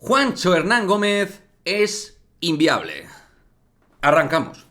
Juancho Hernán Gómez es inviable. Arrancamos.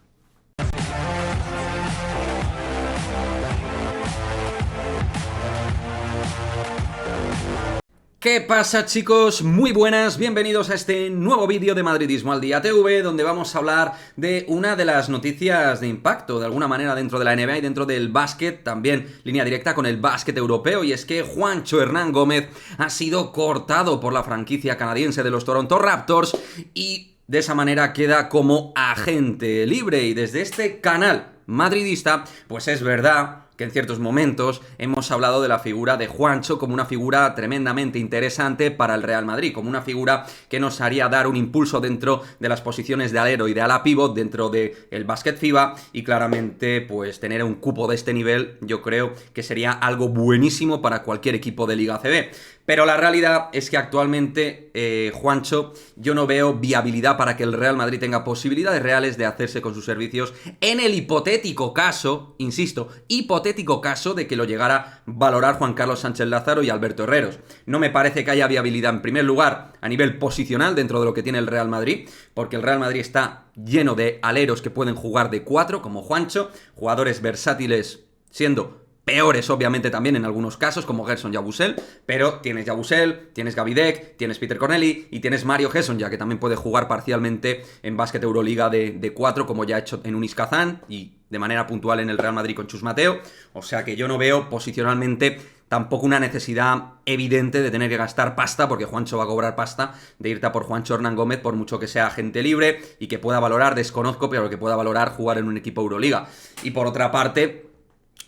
¿Qué pasa, chicos? Muy buenas, bienvenidos a este nuevo vídeo de Madridismo al Día TV, donde vamos a hablar de una de las noticias de impacto, de alguna manera, dentro de la NBA y dentro del básquet, también línea directa con el básquet europeo, y es que Juancho Hernán Gómez ha sido cortado por la franquicia canadiense de los Toronto Raptors y de esa manera queda como agente libre. Y desde este canal madridista, pues es verdad que en ciertos momentos hemos hablado de la figura de Juancho como una figura tremendamente interesante para el Real Madrid, como una figura que nos haría dar un impulso dentro de las posiciones de alero y de ala pivot dentro del básquet FIBA, y claramente pues tener un cupo de este nivel yo creo que sería algo buenísimo para cualquier equipo de Liga ACB. Pero la realidad es que actualmente Juancho, yo no veo viabilidad para que el Real Madrid tenga posibilidades reales de hacerse con sus servicios en el hipotético caso, insisto, hipotético caso de que lo llegara a valorar Juan Carlos Sánchez Lázaro y Alberto Herreros. No me parece que haya viabilidad en primer lugar a nivel posicional dentro de lo que tiene el Real Madrid, porque el Real Madrid está lleno de aleros que pueden jugar de 4 como Juancho, jugadores versátiles siendo peores, obviamente, también en algunos casos, como Gerson Yabusel, pero tienes Yabusel, tienes Gavidec, tienes Peter Corneli y tienes Mario Gerson, ya que también puede jugar parcialmente en básquet Euroliga de 4, como ya ha hecho en Unis Kazán y de manera puntual en el Real Madrid con Chus Mateo. O sea que yo no veo posicionalmente tampoco una necesidad evidente de tener que gastar pasta, porque Juancho va a cobrar pasta, de irte a por Juancho Hernán Gómez, por mucho que sea agente libre y que pueda valorar, desconozco, pero que pueda valorar jugar en un equipo Euroliga. Y por otra parte,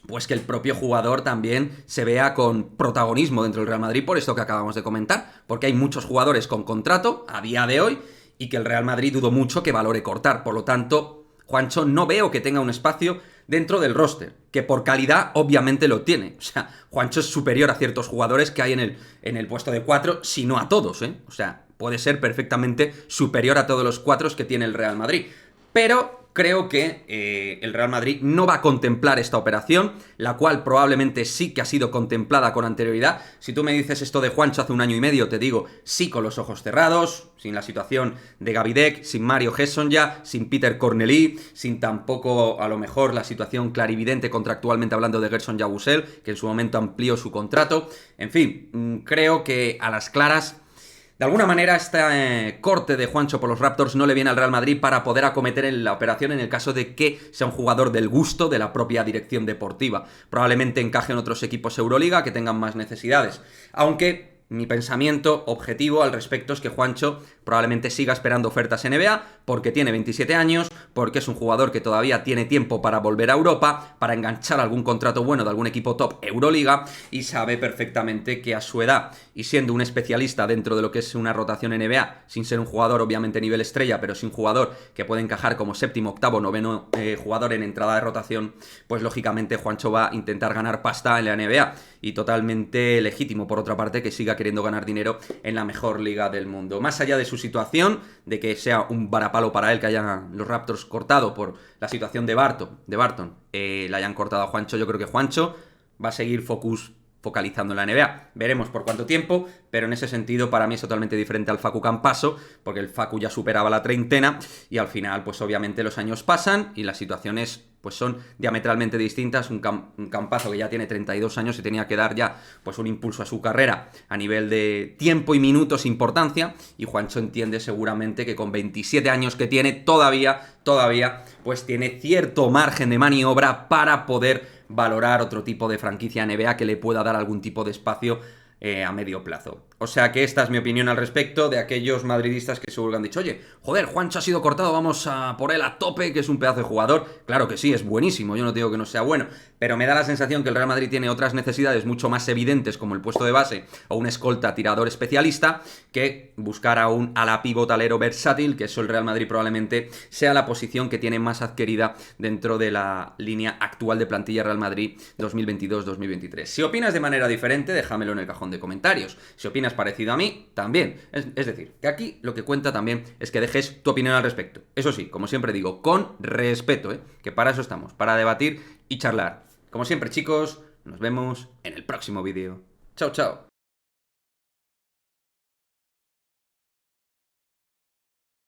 pues que el propio jugador también se vea con protagonismo dentro del Real Madrid, por esto que acabamos de comentar, porque hay muchos jugadores con contrato a día de hoy y que el Real Madrid dudo mucho que valore cortar. Por lo tanto, Juancho no veo que tenga un espacio dentro del roster, que por calidad obviamente lo tiene. O sea, Juancho es superior a ciertos jugadores que hay en el puesto de 4, si no a todos, ¿eh? O sea, puede ser perfectamente superior a todos los 4 que tiene el Real Madrid. Pero creo que el Real Madrid no va a contemplar esta operación, la cual probablemente sí que ha sido contemplada con anterioridad. Si tú me dices esto de Juancho hace un año y medio, te digo sí con los ojos cerrados, sin la situación de Gavidec, sin Mario Gerson ya, sin Peter Corneli, sin tampoco a lo mejor la situación clarividente contractualmente hablando de Gerson Yabusel, que en su momento amplió su contrato. En fin, creo que a las claras, de alguna manera, este corte de Juancho por los Raptors no le viene al Real Madrid para poder acometer la operación en el caso de que sea un jugador del gusto de la propia dirección deportiva. Probablemente encaje en otros equipos Euroliga que tengan más necesidades. Aunque mi pensamiento objetivo al respecto es que Juancho probablemente siga esperando ofertas NBA porque tiene 27 años, porque es un jugador que todavía tiene tiempo para volver a Europa, para enganchar algún contrato bueno de algún equipo top Euroliga, y sabe perfectamente que a su edad y siendo un especialista dentro de lo que es una rotación NBA, sin ser un jugador obviamente nivel estrella, pero sí un jugador que puede encajar como séptimo, octavo, noveno jugador en entrada de rotación, pues lógicamente Juancho va a intentar ganar pasta en la NBA, y totalmente legítimo por otra parte que siga queriendo ganar dinero en la mejor liga del mundo. Más allá de su situación, de que sea un varapalo para él que hayan los Raptors cortado por la situación de Barton, le hayan cortado a Juancho, yo creo que Juancho va a seguir focalizando en la NBA. Veremos por cuánto tiempo, pero en ese sentido para mí es totalmente diferente al Facu Campaso, porque el Facu ya superaba la treintena y al final pues obviamente los años pasan y las situaciones pues son diametralmente distintas. Un Campazo que ya tiene 32 años y tenía que dar ya pues un impulso a su carrera a nivel de tiempo y minutos, importancia, y Juancho entiende seguramente que con 27 años que tiene todavía pues tiene cierto margen de maniobra para poder valorar otro tipo de franquicia NBA que le pueda dar algún tipo de espacio a medio plazo. O sea que esta es mi opinión al respecto de aquellos madridistas que seguro que han dicho: oye, joder, Juancho ha sido cortado, vamos a por él a tope, que es un pedazo de jugador. Claro que sí, es buenísimo, yo no digo que no sea bueno, pero me da la sensación que el Real Madrid tiene otras necesidades mucho más evidentes, como el puesto de base o un escolta tirador especialista, que buscar a un ala pivotalero versátil, que eso el Real Madrid probablemente sea la posición que tiene más adquirida dentro de la línea actual de plantilla Real Madrid 2022-2023. Si opinas de manera diferente, déjamelo en el cajón de comentarios. Si opinas parecido a mí, también. Es decir, que aquí lo que cuenta también es que dejes tu opinión al respecto. Eso sí, como siempre digo, con respeto, que para eso estamos, para debatir y charlar. Como siempre, chicos, nos vemos en el próximo vídeo. Chao, chao.